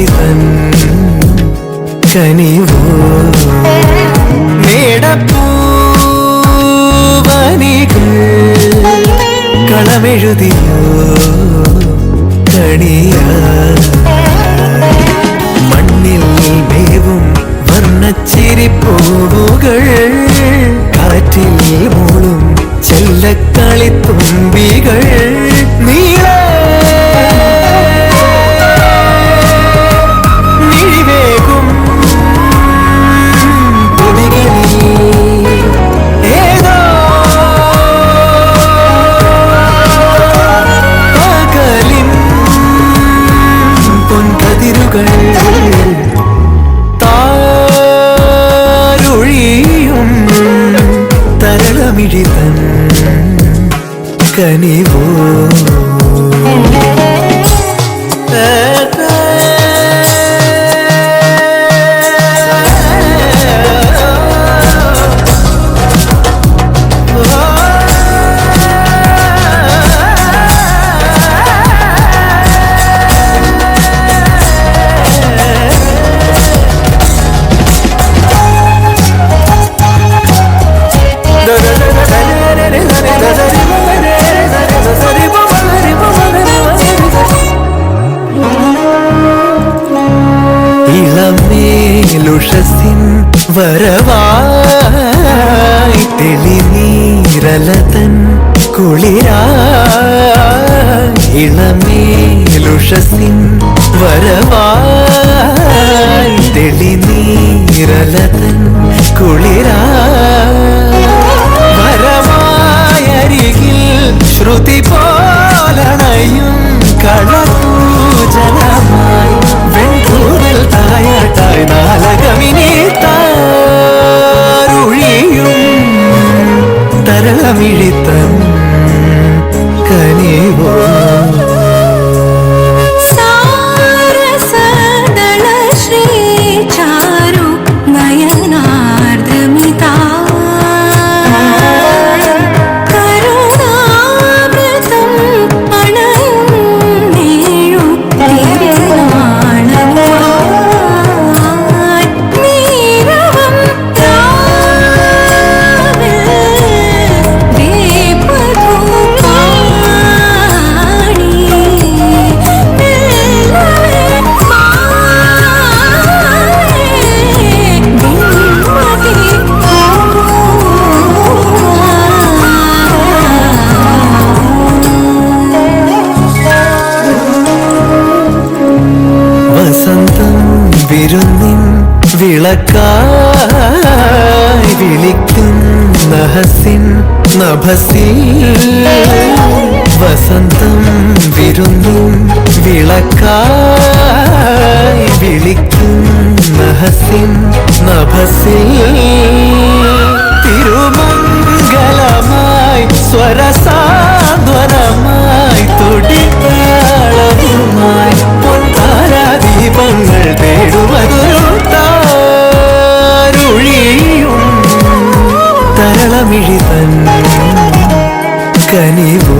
തരളമിഴിതൻ കനിവോ മേടപ്പൂവനികൾ കളമെഴുതിയോ കണിയ മണ്ണിൽ മേവും വർണ്ണച്ചിരിപ്പൂവുകൾ കാറ്റിൽ മൂളും ചെല്ലക്കളിത്തുമ്പികൾ നീളേ മിഴിവേകും തുടികളിൽ ഏതോ പകലിൻ പൊൻകതിരുകൾ താരൊഴിയും തരളമിഴിതൻ കനിവോ ഇളമേലുഷസിൻ വരവായി തെളിനീരലതൻ കുളിരായി ഇളമേലുഷസിൻ വരവായി തെളിനീരലതൻ കുളിരായി വരമായരികിൽ ശ്രുതി പോലണയും കളപൂജനമായി വെൺകൂടൽ തായാട്ടായി നാലകമിനി താരുഴിയും തരളമിഴിതൻ കനിവോ വിരുന്നിൻ വിളക്കായി വിളിക്കും നഹസിൻ നഭസിൽ വസന്തം വിരുന്നിൻ വിളക്കായി വിളിക്കും നഹസിൻ നഭസിൽ തിരുമംഗലമായി സ്വരസാന്ത്വനമായി തുടിതാളവുമായി പൊൻതാരാദീപങ്ങൾ തേടുമതൊരു താരുഴിയും തരളമിഴിതൻ കനിവോ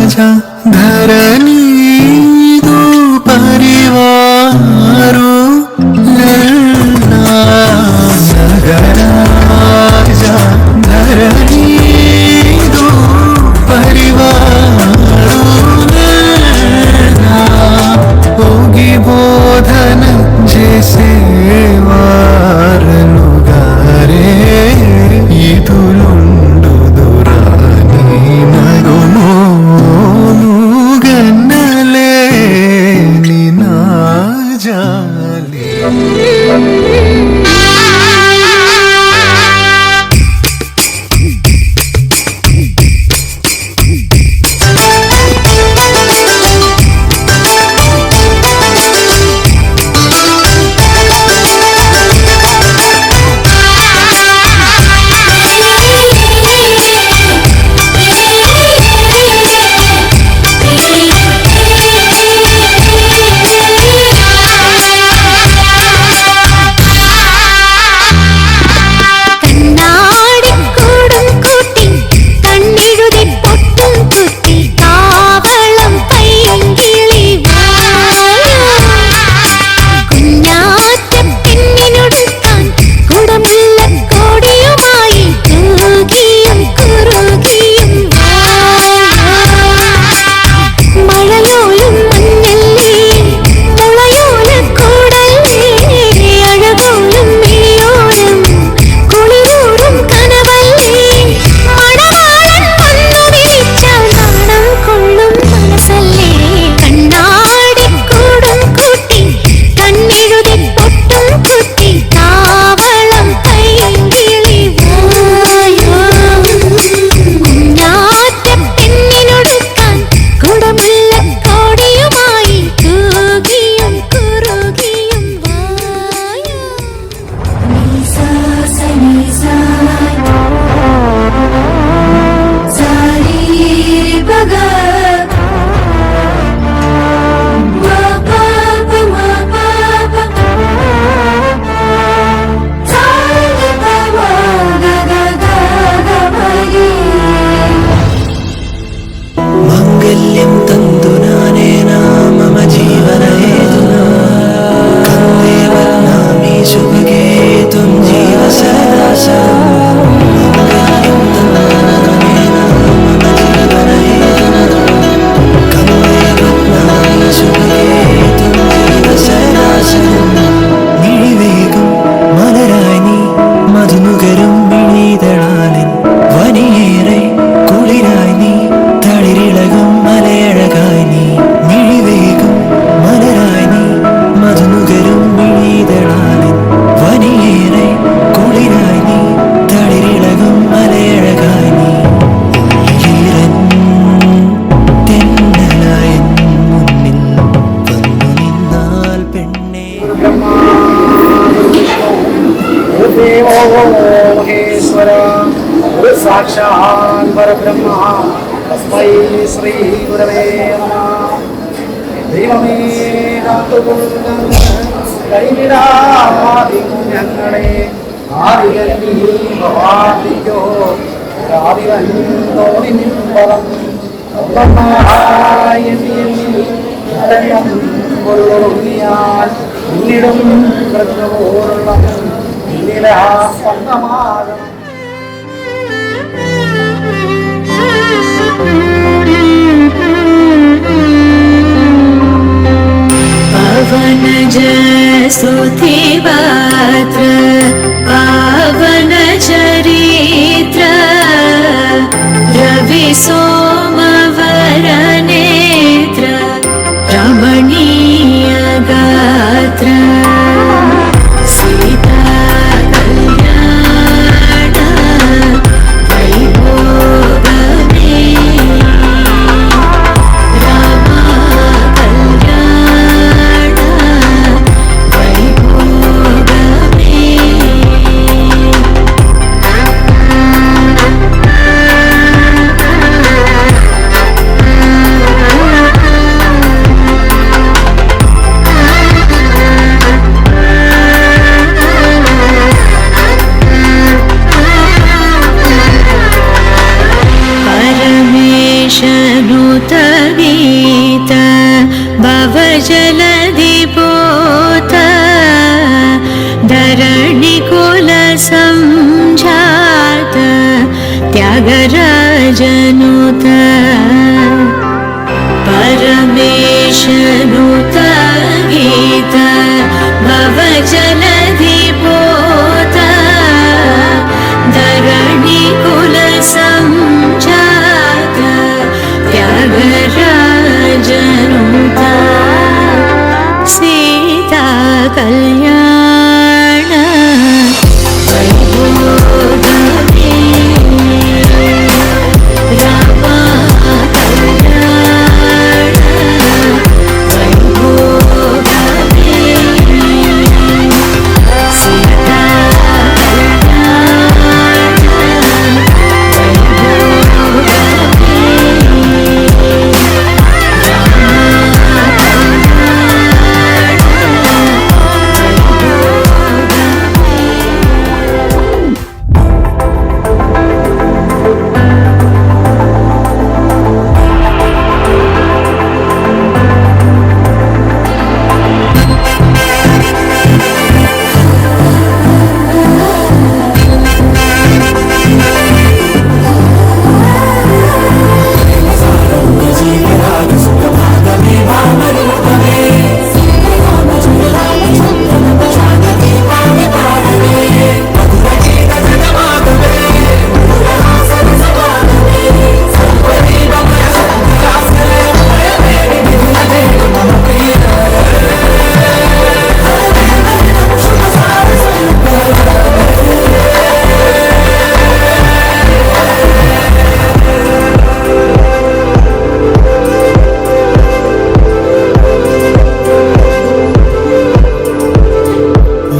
राजा धरनी दो परिवारो ललना नगराजा धरनी दो परिवारो ललना होगी बोधन जैसे वारनुगारे इदुलुंडु दुरानी नगुमो गन्नले निनाजाले साक्षात् परब्रह्म तस्मै श्री गुरवे नमः ദൈവമേ കാത്തുകൊള്ളുന്ന കൈവിടാതിരും ഞങ്ങളെ ആദികൽവി ഭവാദിയോ ആദിവൻ തോന്നി നിമ്പളം കൊള്ളുറങ്ങിയാൽ പിന്നിടും കൃഷ്ണപോലുള്ള സ്പന്ദമാകണം. पवन स्तुति पात्र पावन चरित्र रवि सोमवर नेत्र रमणीय गात्र सीता कल्याण वैभोगमे रामा कल्याण वैभोगमे परमेशनुतगीत भवजलधिपोत धरणिकुलसंजात त्यागराजनुत परमेशनुतगीत भवजलधिपोत धरणिकुलसंजात त्यागराजनुत सीता कल्याण वैभोगमे रामा कल्याण वैभोगमे सीता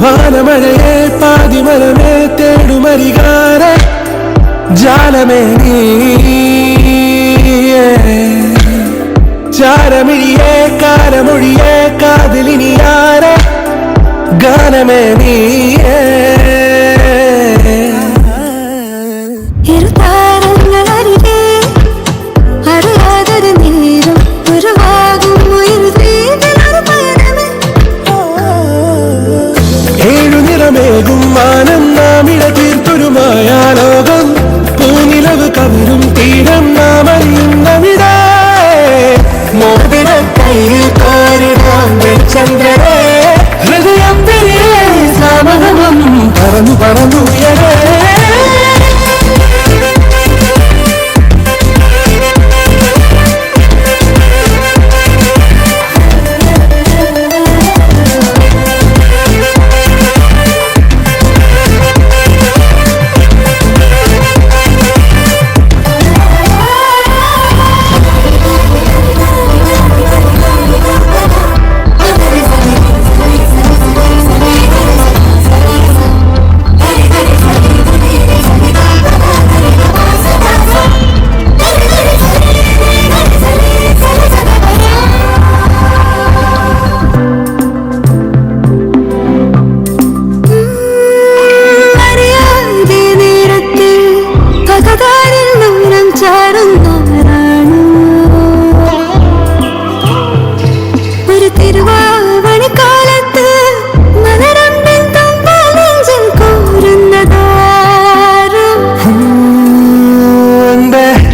വാനമഴയെ പാതിമരമേ തേടുമരികാരെ ജാലമേ നീയേ ചാരമിഴിയെ കാരമൊഴിയെ കാതിലിനിയാരെ ഗാനമേ നീയേ ഇരുതാരങ്ങളരികെ അറിയാതൊരു നേരം ഉരുവാകും ഉയർവേദനൊരു പയനമേ ഏഴുനിറമേകും മാനം നാമിട തീർത്തൊരുമായ ലോകം പൂനിലവ് കവരും തീരം നാമറിയുന്നവിട മോതിര കയ്യിൽ കോരിടാം ചന്ദ്രനെ ഹൃദയം തിരികെ സമൂഹം പറന്നു പറന്നുയരേ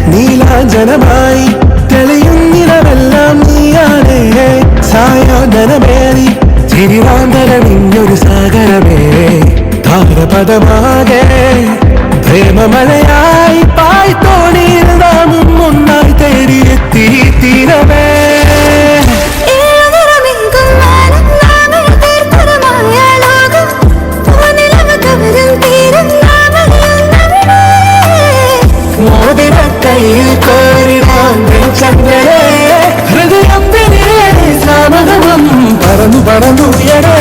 നീലാഞ്ജനമായി തെളിയുന്നിടമെല്ലാം നീയാണേ സായാഹ്നമേറി തിരുവാന്തരണിഞ്ഞൊരു സാഗരമേ താരപദമാകെ പ്രേമമഴയായി പായ്ത്തോണിയിൽ നാമും ഒന്നായി തേടിയെത്തി തീരമേ മോതിര കയ്യിൽ കോരിടാൻ ചന്ദ്രനെ ഹൃദയം തിരികെ സമൂഹം പറന്നു പറന്നുയരേ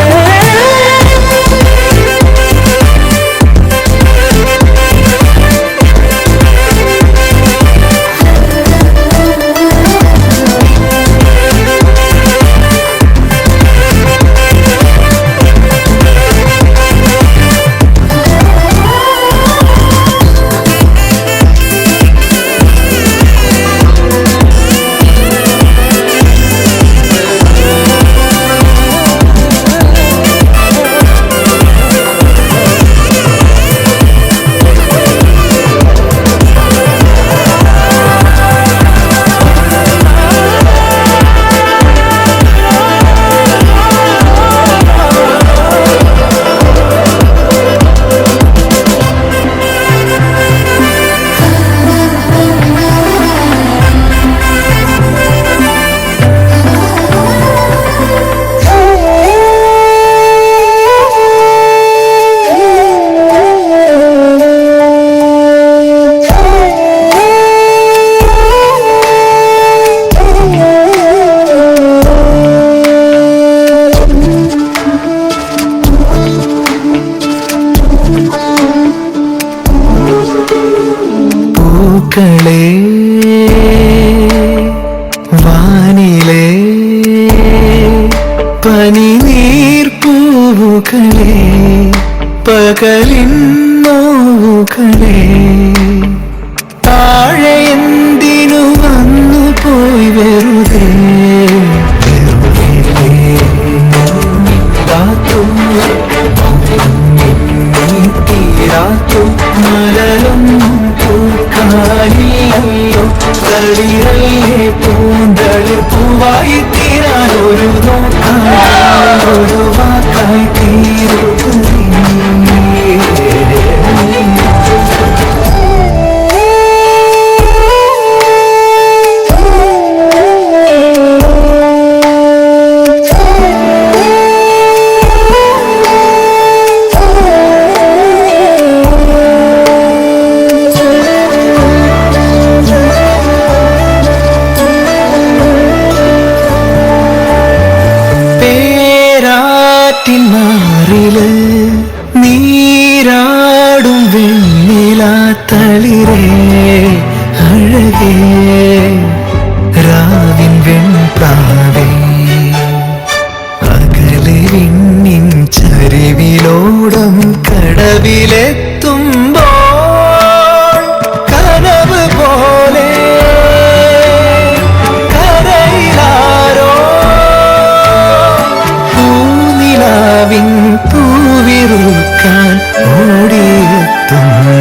പകലിൻ നോവുകളെ താഴെ എന്തിനു വന്നു പോയി വെറുതെ തീരാത്തും മലരൊന്നും പൂക്കാനില്ലയോ തളിരല്ലേ പൂന്തളിർ പൂവായി തീരാൻ ഒരു നോക്കായി ഒരു വാക്കായി തീരുകയും മാറില് നീരാടും വെണ്ണിലാത്തളിരേ അഴകേ രാവിൻ വെൺപ്രാവേ അകലെ വിണ്ണിൻ ചരിവിലോടം കടവിലെത്തുമ്പോൾ കനവ് പോലെ പൂവിറുക്കാൻ ഓടിയെത്തുന്നു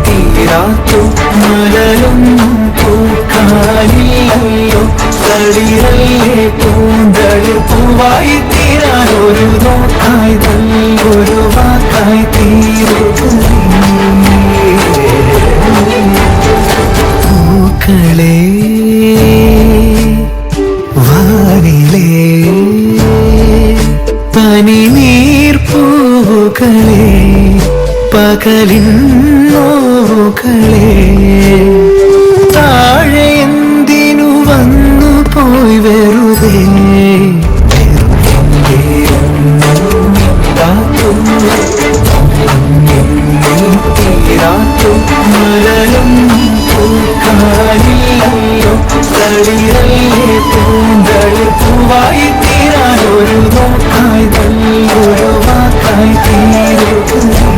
തീരാത്തും മലരൊന്നും പൂക്കാനില്ലയോ തളിരല്ലേ പൂന്തളിർ പൂവായി തീരാൻ ഒരു നോക്കായി ഒരു വാക്കായി പൂക്കളെ വാനിലേ പനിനീർപ്പൂവുകളെ പകലിൻ നോവുകളെ താഴെ എന്തിനു വന്നു പോയി വെറുതെ തീരാത്തും മലരൊന്നും പൂക്കാനില്ലയോ തളിരല്ലേ പൂന്തളിർ പൂവായി തീരാൻ ഒരു നോക്കായി ഒരു വാക്കായി തീരുകയും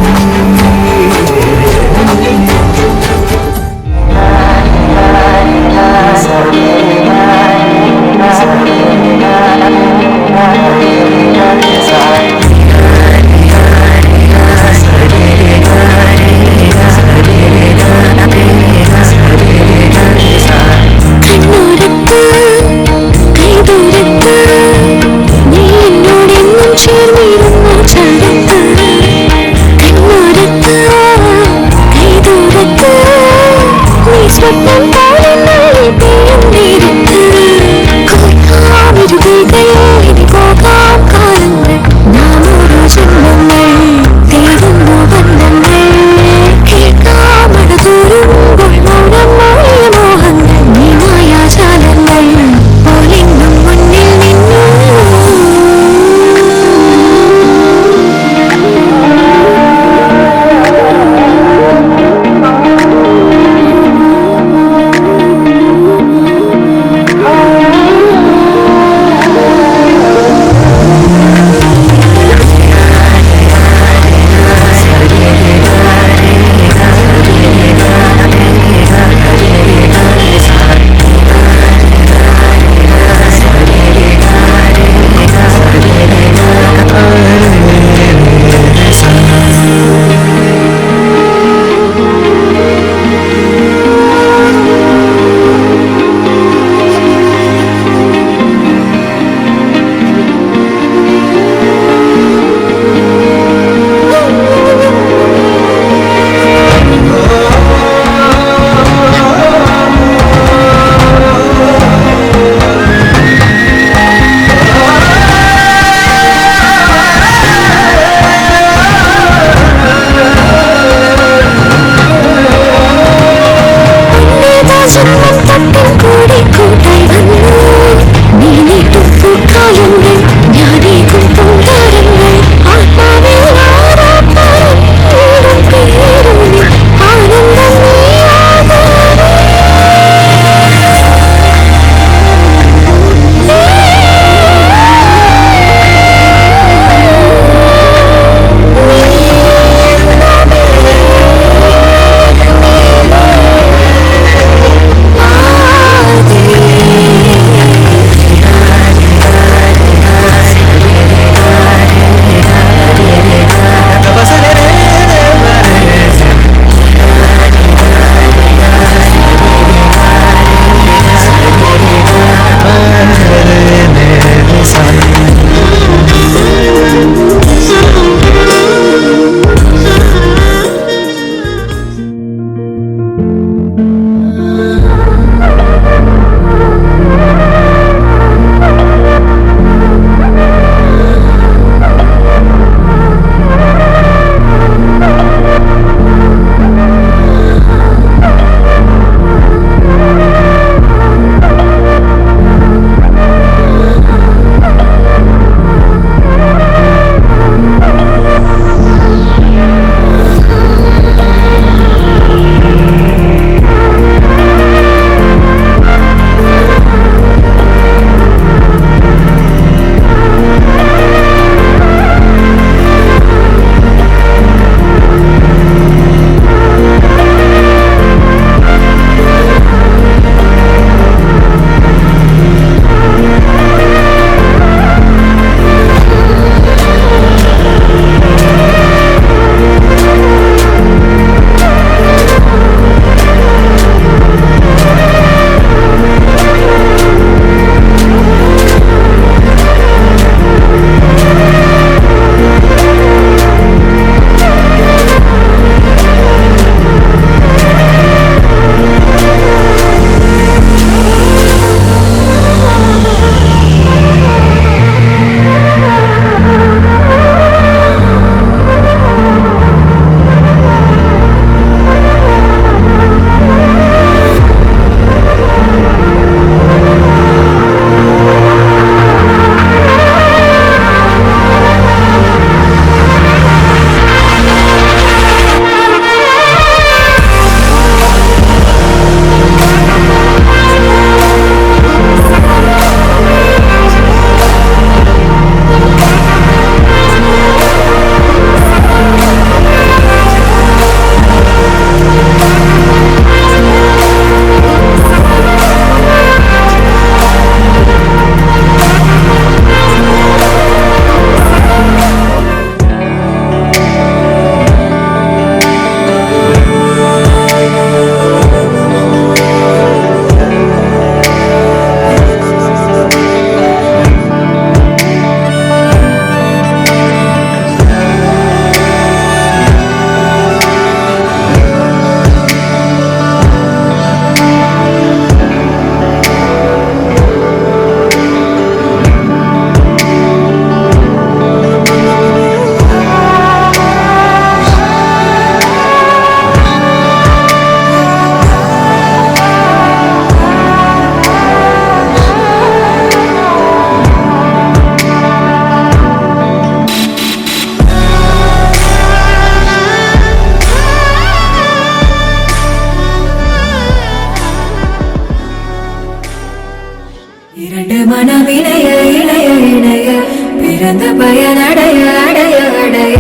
அந்த பயனடைய அடைய அடைய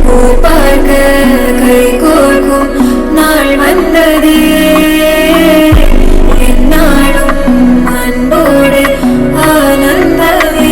பூ பார்க்க கை கோர்க்கும் நாள் வந்ததே என்னாலும் அன்போடு ஆனந்தமே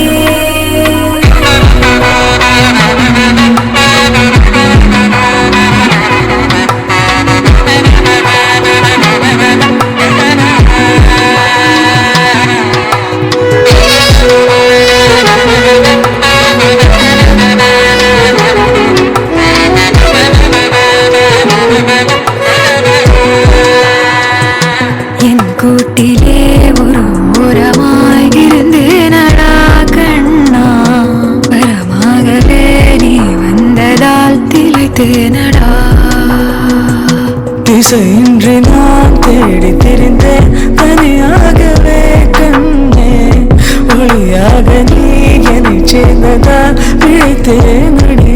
என் கூட்டிலே ஒரு ஓரமாய் இருந்தேனடா கண்ணா வரமாகவே நீ வந்ததால் திளைத்தேனடா திசையின்றி நான் தேடி திரிந்தேன் தனியாகவே கண்ணே ஒளியாக நீ என்னை சேர்ந்ததால் விழித்தேனடி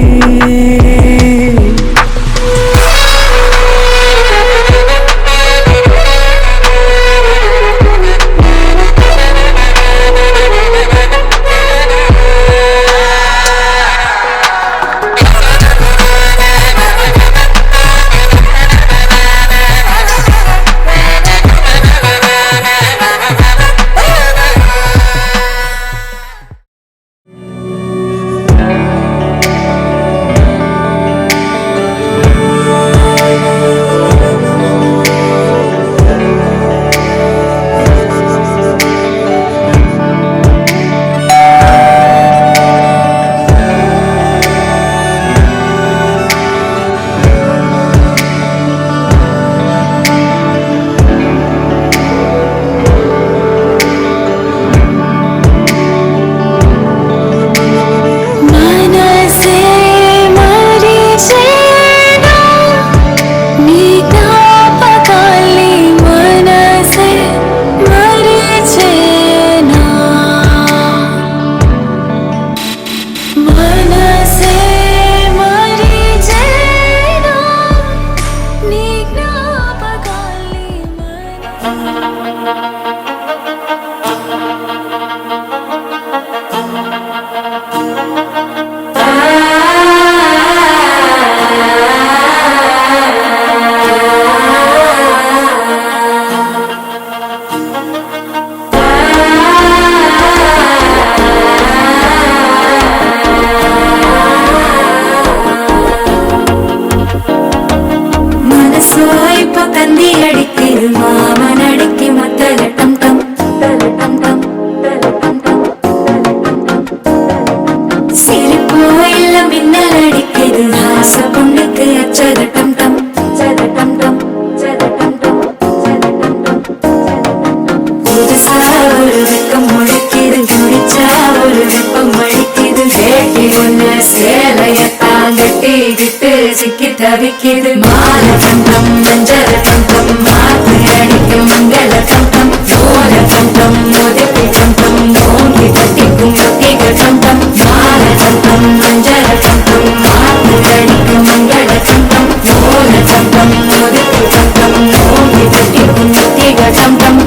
தவிக்கிது மால கண்டம் மஞ்சள் கண்டம் மாத்து அடிக்கும் மங்கள கண்டம் சோழ கண்டம் முதிர்ச்சி கண்டம் ஓங்கி தட்டிக்கும் ஒத்திக கண்டம் மால கண்டம் மஞ்சள் கண்டம் மாத்து அடிக்கும் மங்கள கண்டம் சோழ கண்டம் முதிர்ச்சி கண்டம் ஓங்கி தட்டிக்கும் ஒத்திக கண்டம்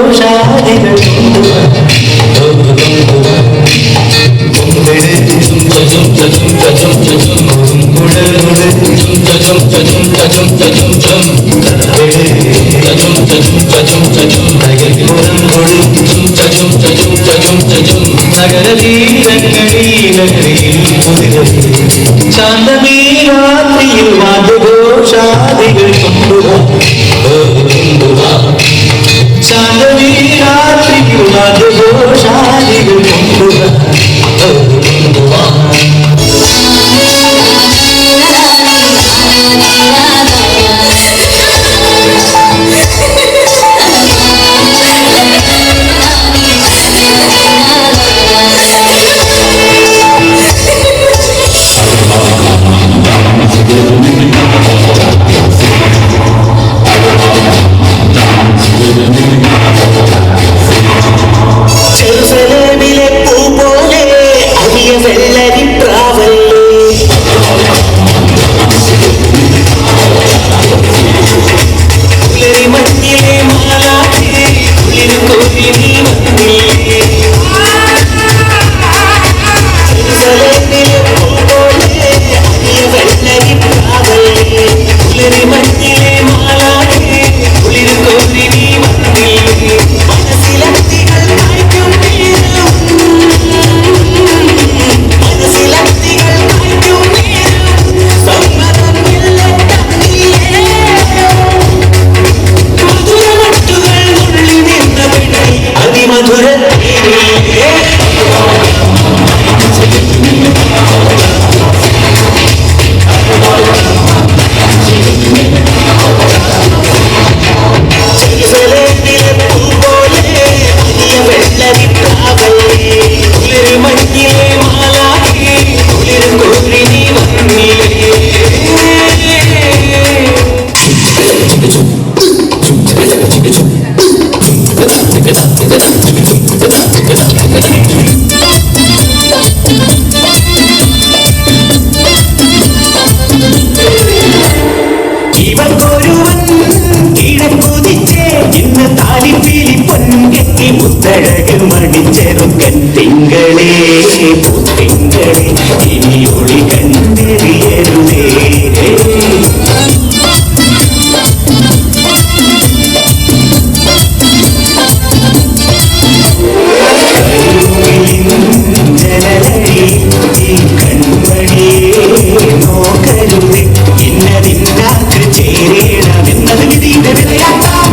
മധുഘോഷാദികൾ ശാന്തമീ രാത്രിയിൽ മധുഘോഷാദികൾ കൊണ്ടുവാ ശാന്തമീ രാത്രിയിൽ മധുഘോഷാദികൾ കൊണ്ടുവാ ചെറുസലവിലെ പൂ പോലെ അരിയ വെള്ളരി പ്രാവല്ലേ പുലരി മഞ്ഞിലെ മാലാഖേ കുളിർ കോരി നീ വന്നില്ലേ ചെറുസലവിലെ പൂ പോലെ അരിയ വെള്ളരി പ്രാവല്ലേ പുലരി മഞ്ഞിലെ മാലാഖേ കുളിർ കോരി നീ വന്നില്ലേ മനസ്സിലത്തികൾ കായ്ക്കും നേരം മനസ്സിലത്തികൾ കായ്ക്കും നേരം സമ്മതമില്ല തന്നില്ലേ മധുരമട്ടുകൾ നുള്ളി നിന്ന പെണ്ണെ അതിമധുര ചെറുസലത്തിലെ പൂ പോലെ അരിയ വെള്ളരി പ്രാവല്ലേ കുളിർ മഞ്ഞിലെ മാലാഖേ കുളിർ കോരി നീ വന്നില്ലേ ഇവക്കൊരുവൻ കിഴക്കുതിച്ചേ ഇന്ന് താലിപ്പീലി പൊൻകെട്ടി മുത്തഴക് മണിച്ചെറുക്കൻ തിങ്കളേ തിങ്കളേ ഇനി ഒളി കണ്ടെറിയരുതേ ജനലടി ഈ കൺമണിയെ നോക്കരുതേ ഇന്നതിന്നാക്ക് ചേരണമെന്നത് വിധിയുടെ വിലയാക്കാം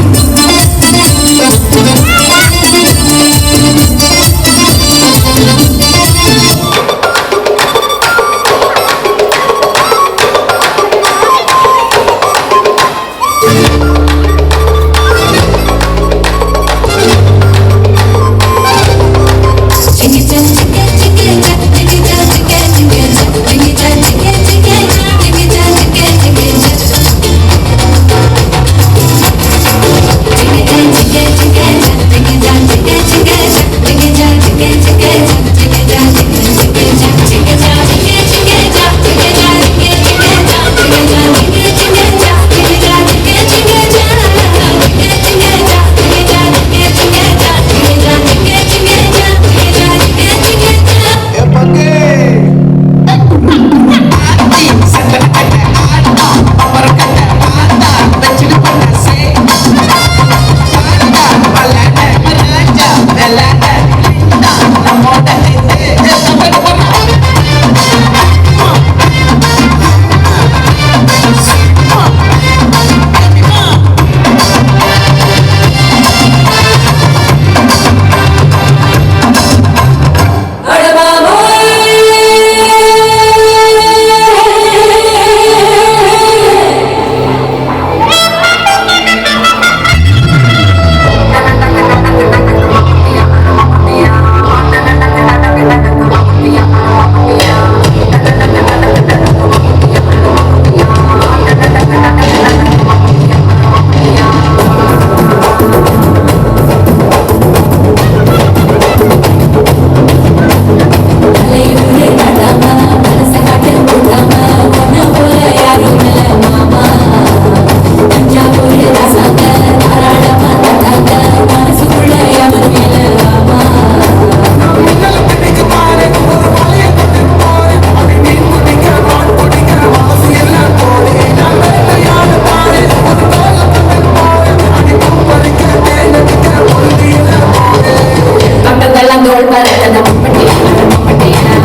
പടക്കുമ്പോൾ പറക്കുന്ന മമ്മട്ടിയാണ് മമ്മട്ടിയാണ്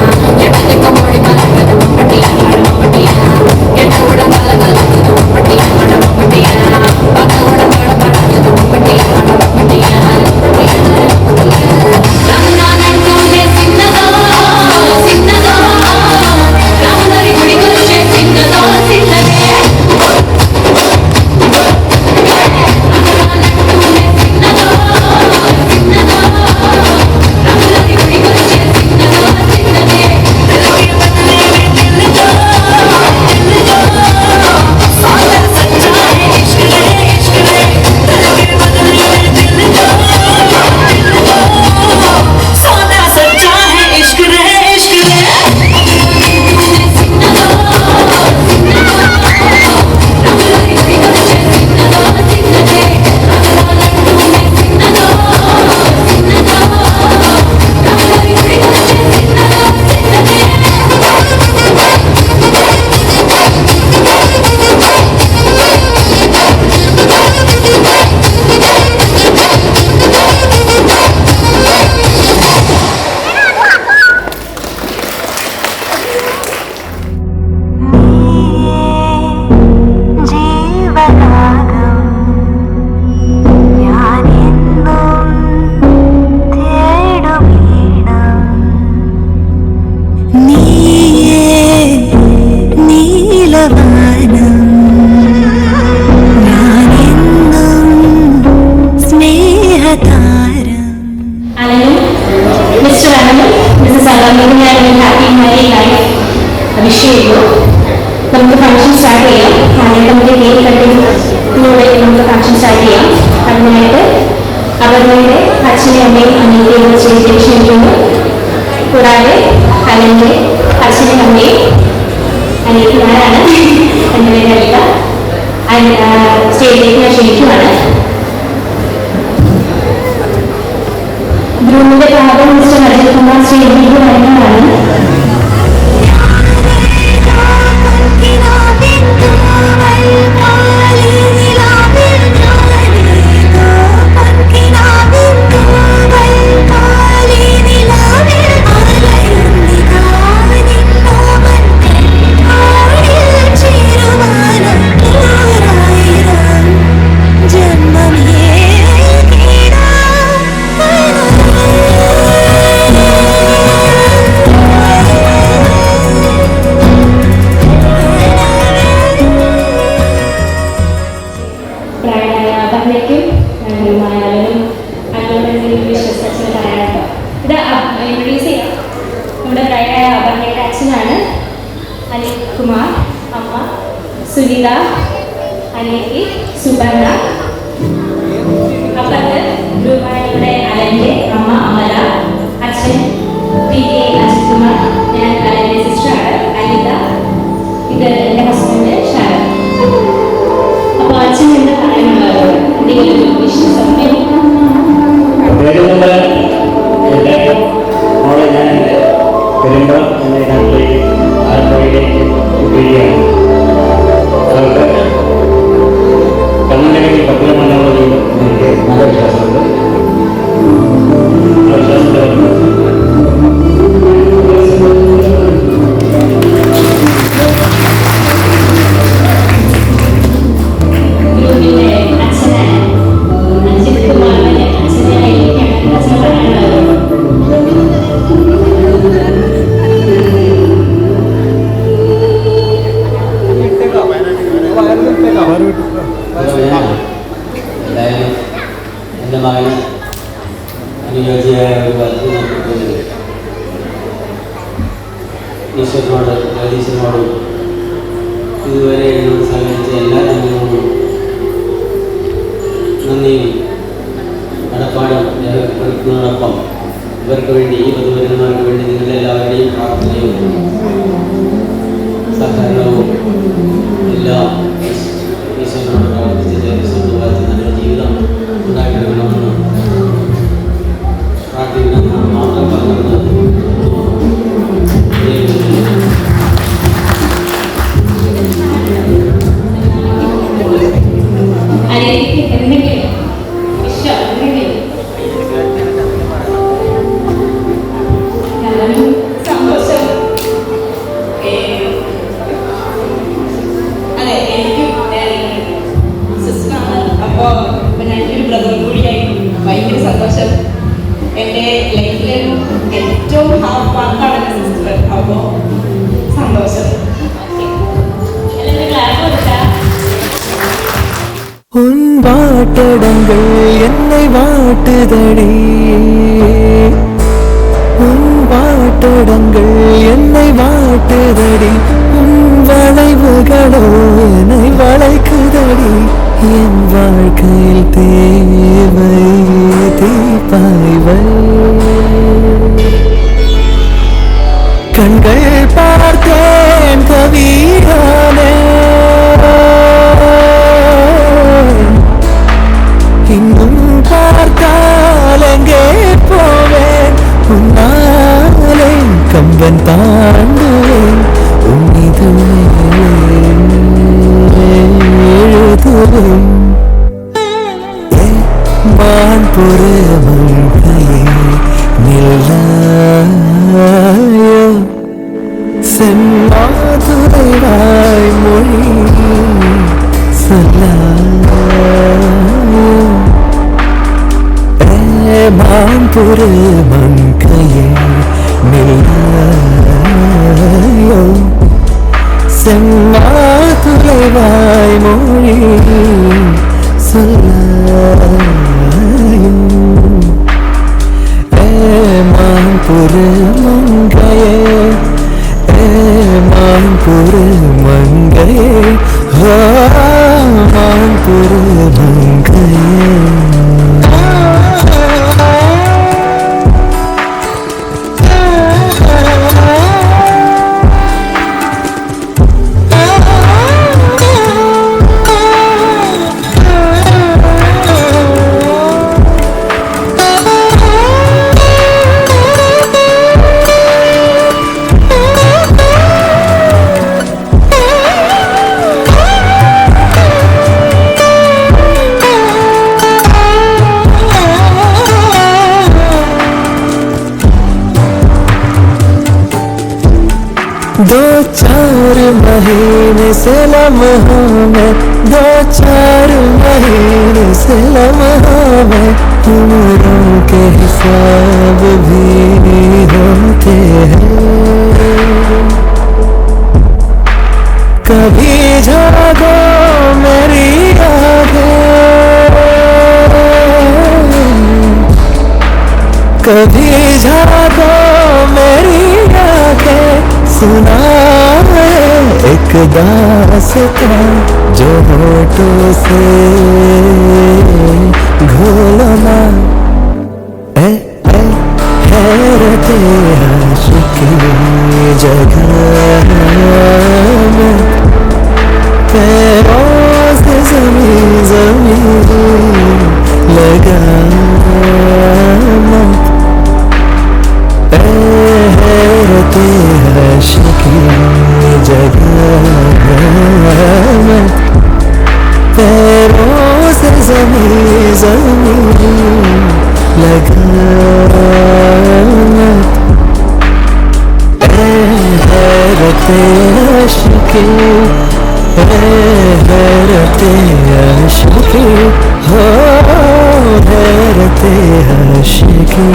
എടയ്ക്കൊക്കെ മോടി പറക്കുന്ന മമ്മട്ടിയാണ് മമ്മട്ടിയാണ് എണ്ണകൂടെ പലകലക്കുന്ന മമ്മട്ടിയാണ് മമ്മട്ടിയാണ് പടകൂടെ പടക്കുന്ന മമ്മട്ടിയാണ് മമ്മട്ടിയാണ് രാമനാനന്ദൂരെ സിന്നതോ സിന്നതോ രാമനരി കുടികൊച്ചെ സിന്നതോ സിന്നതേ നമുക്ക് ഫംഗ്ഷൻ സ്റ്റാർട്ട് ചെയ്യാം. നമുക്ക് കേക്ക് കട്ടിങ്ങിലൂടെ നമുക്ക് ഫംഗ്ഷൻ സ്റ്റാർട്ട് ചെയ്യാം. അതിനായിട്ട് അവരുടെ അച്ഛനെയും അമ്മയും അനിയത്തെയും സ്റ്റേജിലേക്ക് ക്ഷണിക്കുന്നു. കൂടാതെ അല്ലെങ്കിൽ അച്ഛനെയും അമ്മയും അനിയത്തിമാരാണ് എൻ്റെ പേരല്ല സ്റ്റേജിലേക്ക് ഞാൻ ക്ഷണിക്കുവാണ്. ഗ്രൂപ്പിന്റെ ഭാഗം മിസ്റ്റർ അജിത് കുമാർ സ്റ്റേജിലേക്ക് വരുന്നതാണ്. സുനിത, അനിയത്തി സുബർണ, അപ്പുറത്ത് ഗ്രൂപ്പായുടെ അലന്റെ അമ്മ അമല, അച്ഛൻ പി കെ അജിത് കുമാർ, ഞാൻ അലന്റെ സിസ്റ്ററാണ് അനിത, ഇത് എൻ്റെ ഹസ്ബൻഡ് ഷാരൻ. അപ്പോൾ അച്ഛൻ എന്താ പറയാനുള്ളത്? എന്തെങ്കിലും വിശ്വാസം കണ്ണുണ്ടെങ്കിൽ പത്രമല്ലാതെ എനിക്ക് നല്ല വിശ്വാസമുണ്ട്. എന്തായാലും എൻ്റെ മകന് അനുയോജ്യമായ ഒരു വർക്ക് നൽകുന്നത് ഈശ്വരനോട് ജഗദീശനോടും ഇതുവരെ എന്നോട് സഹകരിച്ച എല്ലാ ജനങ്ങളോടും നന്ദിയും കടപ്പാടും രേഖപ്പെടുത്തുന്നതോടൊപ്പം ഇവർക്ക് വേണ്ടി ഈ വധുവരന്മാർക്ക് വേണ്ടി നിങ്ങളെല്ലാവരുടെയും പ്രാർത്ഥനയും സഹകരണവും എല്ലാം ഈശ്വരനോട് പ്രാർത്ഥിച്ച് സ്വന്തമായിട്ട് നല്ലൊരു ജീവിതം ഉണ്ടാക്കിയെടുക്കണമെന്ന് പ്രാർത്ഥിക്കണമെന്നാണ് മാത്രം പറഞ്ഞത്. എൻ്റെ ലൈഫിലും ഏറ്റവും ഹാഫ് മാർക്കാണ് എൻ്റെ സിസ്റ്റർ. അപ്പോൾ സന്തോഷം. உன் வாட்டடங்கள் என்னை வாட்டுதடி, உன் வாட்டடங்கள் என்னை வாட்டுதடி, உன் வளைவுகளோ என்னை வளைக்குதடி, என் வாழ்க்கையில் தேவை தீபாய்வள். கண்கள் பார்த்தேன் கவியானே, இன்னும் பார்த்தால் எங்கே போவேன், உன்னாலே கம்பன் தாண்டுவேன், உன்னிது எழுதுவேன். மான் பொறுமையே நில்லாயோ, செம்மாதுரைவாய் மொழி சொல்லாயோ, மான் பொறுமையே நில்லாயோ, செம்மாதுரைவாய் மொழி சொல்லாயோ, மான் பொறுமையே, மான் பொறுமையே, மான் பொறுமையே. दो चार महीने से लम्हा में, दो चार महीने से लम्हा में, उम्रों के हिसाब भी होते हैं। कभी जागो मेरी आंखें, कभी जागो मेरी आंखें, सुना है एक दास्तां जो होठों से घोलना, हैरत आशिकी जगह में, पैरों से ज़मीं ज़मीं लगाना, हैरत आशिकी जगह में, पैरों से ज़मीं ज़मीं लगाना, हैरत आशिकी, हैरत आशिकी, हो हैरत आशिकी.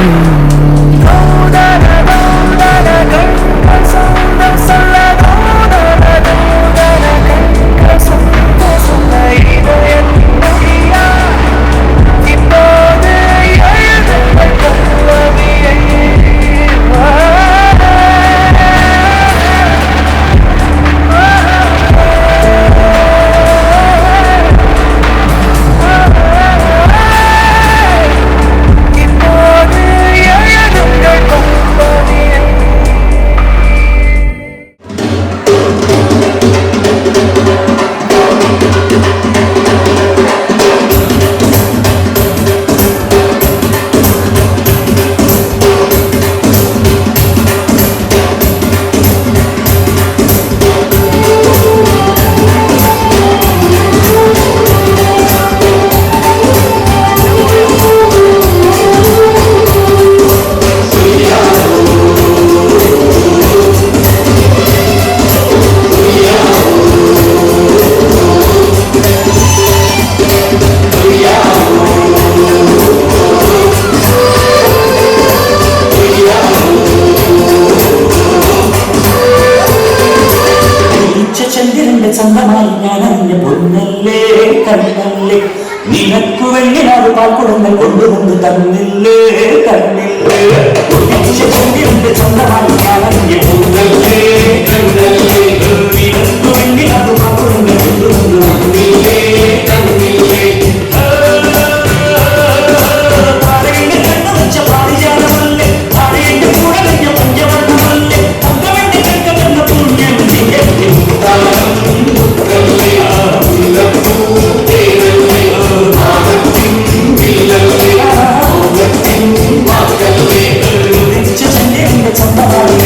കണ്ണില്ലേ കണ്ണില്ലേ ഒന്നിച്ച ചെമ്പിന്റെ ചന്തമായി കളഞ്ഞ പൂങ്കല്ലേ കണ്ണല്ലേ വീടത്തുള്ളിൽ അത് മകളുണ്ട് കണ്ണില്ലേ കണ്ണില്ലേ പാറയുടെ കണ്ണു വെച്ച പാരിജാതമല്ലേ പാറയുടെ കൂടെ കഴിഞ്ഞ പഞ്ചവർണ്ണമല്ലേ തങ്കവണ്ടി കൽക്കമെന്ന പുണ്യം നീയല്ലേ മുത്താരം മുത്തല്ലേ മുല്ലപ്പൂ തേനല്ലേ ആകത്തിൻ വില്ലല്ലേ ആകത്തിൻ വാക്കല്ലേ ഉദിച്ച ചെല്ലിന്റെ ചന്തമായി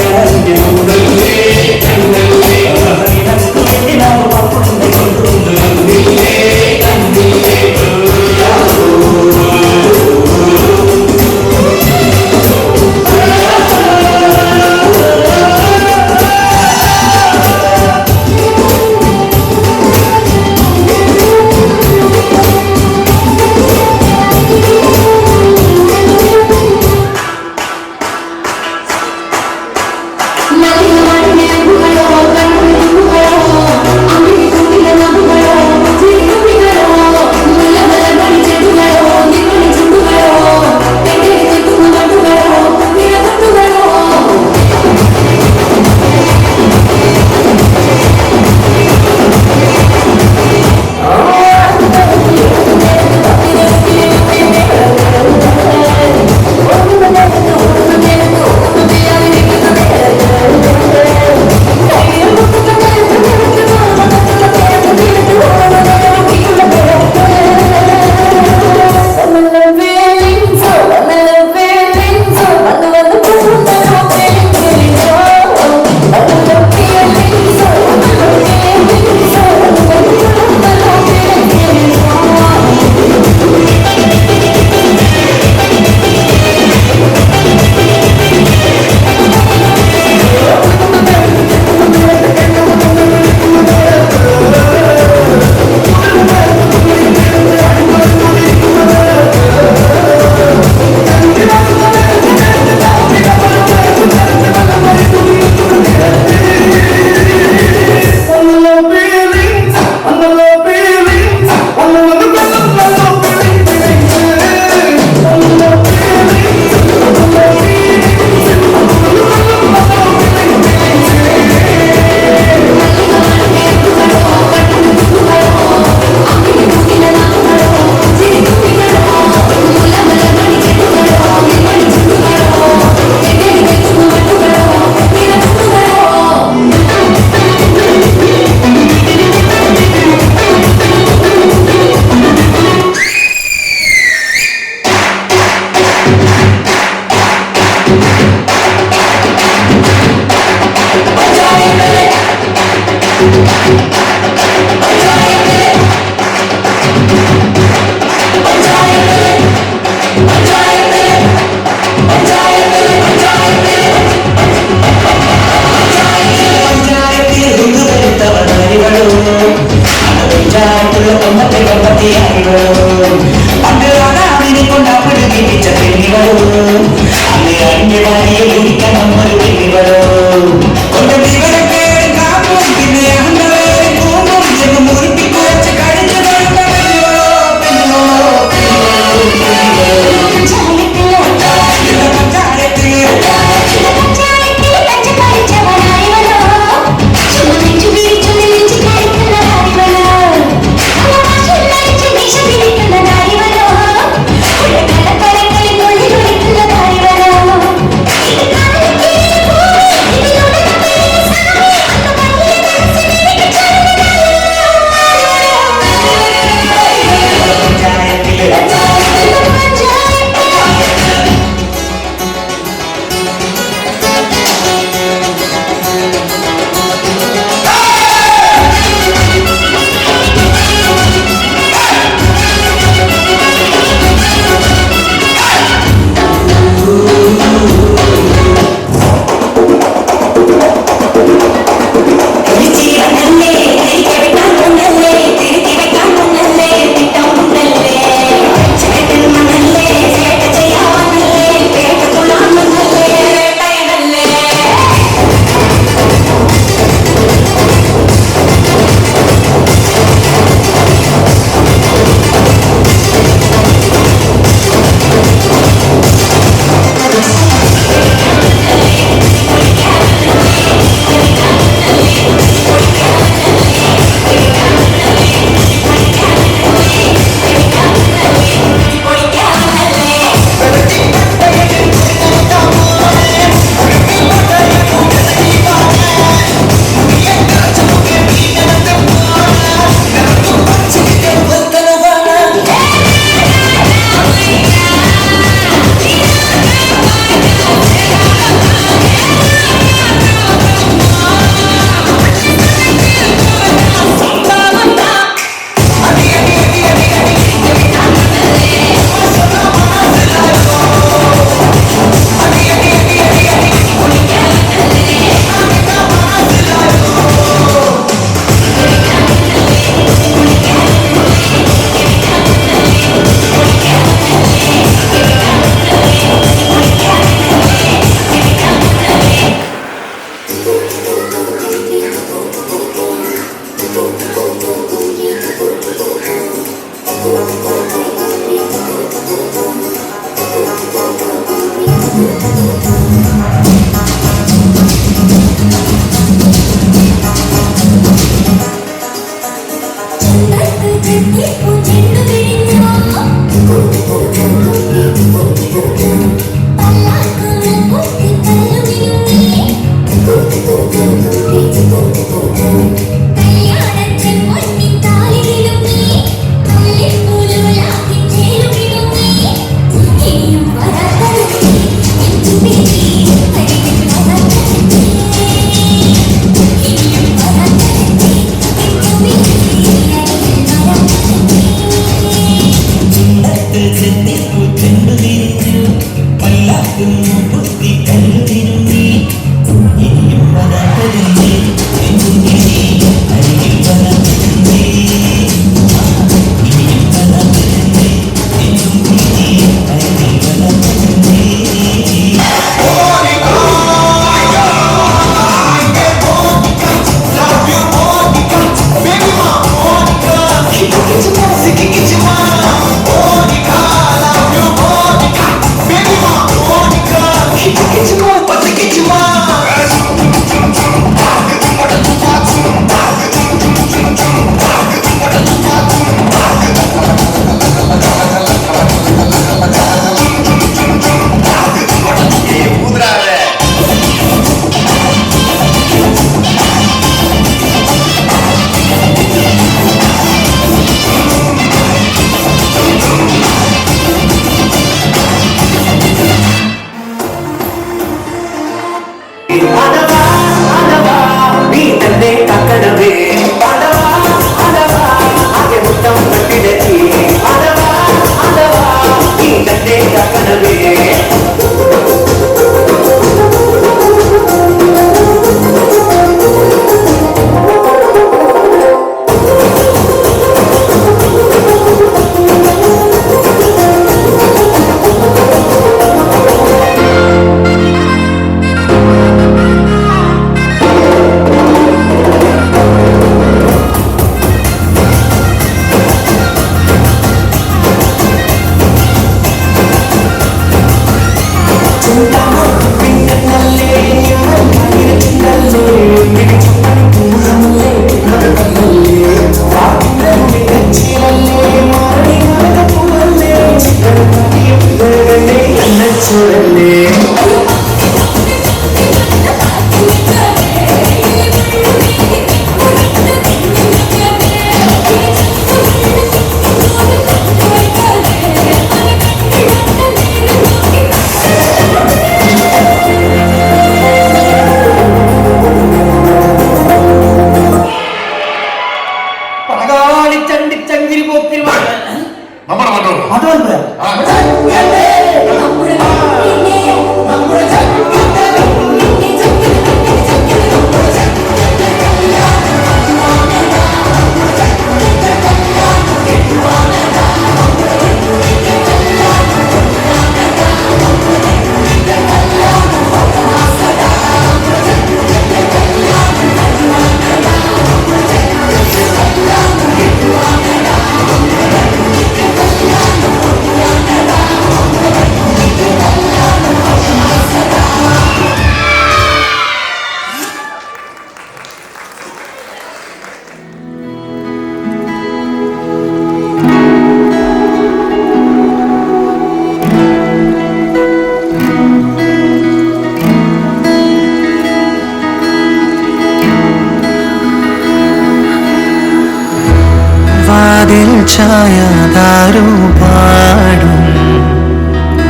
ഛായാതാരു പാടും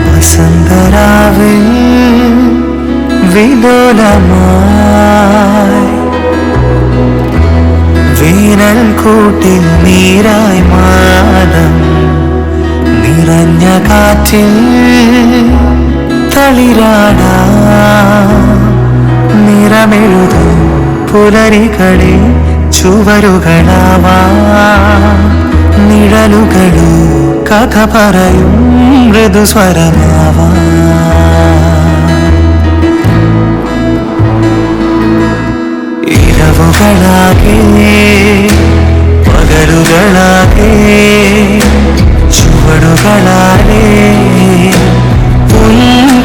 വസന്തരാവിൽ വിലോലമായി വീണൽ കൂട്ടിൽ നീരായി മാനം നിറഞ്ഞ കാറ്റിൽ തളിരാടാ നിറമെഴുതും പുലരികളിൽ ചുവരുകളാവാ നിഴലുകളു കഥ പറയും മൃദുസ്വരമാവാ ഇരവുകളാകെ പകലുകളാകെ ചുവടുകളാലേ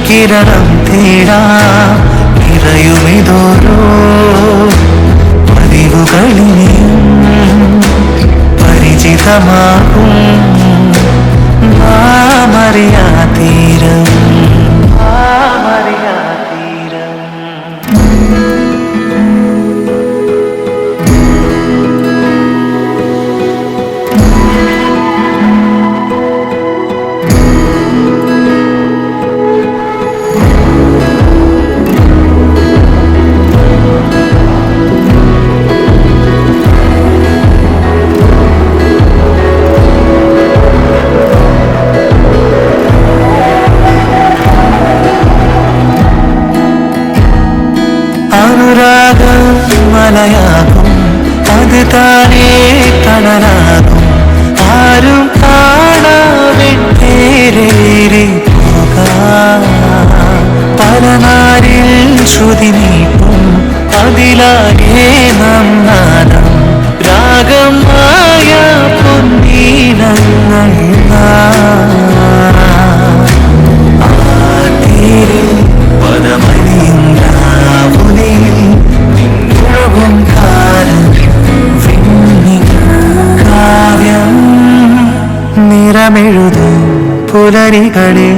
കിരണം തേടാ നിറയുമിതോരോ പതിവുകളിനെയും പരിചിതമാകും നാമറിയാ തീരം നാമറിയാ തീരം. അനുരാഗം മലയാകും അത് താനേ തണലാകും ആരും കാണാവിട്ടേരേറി പോകാം പലനാരിൽ ശ്രുതി നീട്ടും അതിലാകെ നന്നാദം രാഗമായ പൊന്നീനങ്ങൾ ആതീരിൽ പദമണിയും രാവുനിൽ നിന്നൊഴുകും കാലം വിണ്ണിൽ കാവ്യം നിറമെഴുതും പുലരികളെ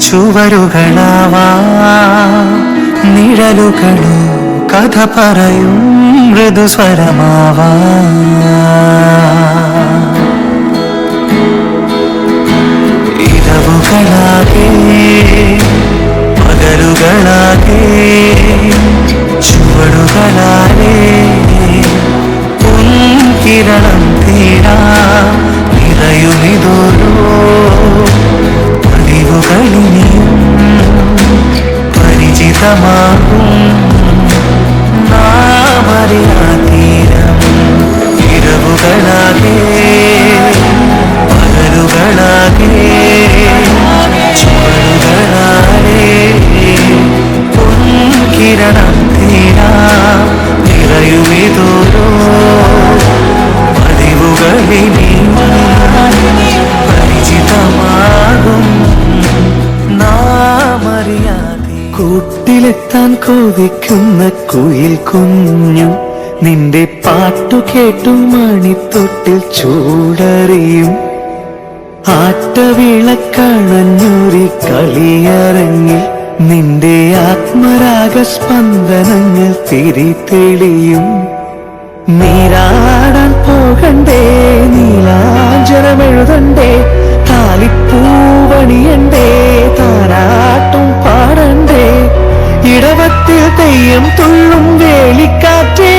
ചുവരുകളാവാ നിഴലുകളോ കഥ പറയും മൃദുസ്വരമാവാ ഇരവുകളാകെ പകലുകളാകെ ചുവടുകളാലേ പൊൻകിരണം തേടാ നിറയുമിതോരോ പതിവുകളിനെയും പരിചിതമാകും നാമറിയാ തീരം ഇരവുകളാകെ പകലുകളാകെ ചുവടുകളാലേ പൊൻകിരണം തേടാ നിറയുമിതോരോ പതിവുകളിനെയും പരിചിതമാകും നാമറിയാതെ. കൂട്ടിലെത്താൻ കൊതിക്കുന്ന കുയിൽ കുഞ്ഞു നിന്റെ പാട്ടു കേട്ടു മണിത്തൊട്ടിൽ ചൂടറിയും ആട്ടവിളക്കണഞ്ഞൂരി കളിയരങ്ങിൽ നിന്റെ ആത്മരാഗ സ്പന്ദനങ്ങൾ തിരിതെളിയും നീരാടാൻ പോകണ്ടേ നീലാഞ്ചനമെഴുതണ്ടേ താലിപ്പൂവണിയണ്ടേ താരാട്ടും പാടണ്ടേ ഇടവത്തിൽ തെയ്യം തുള്ളും വേലിക്കാറ്റേ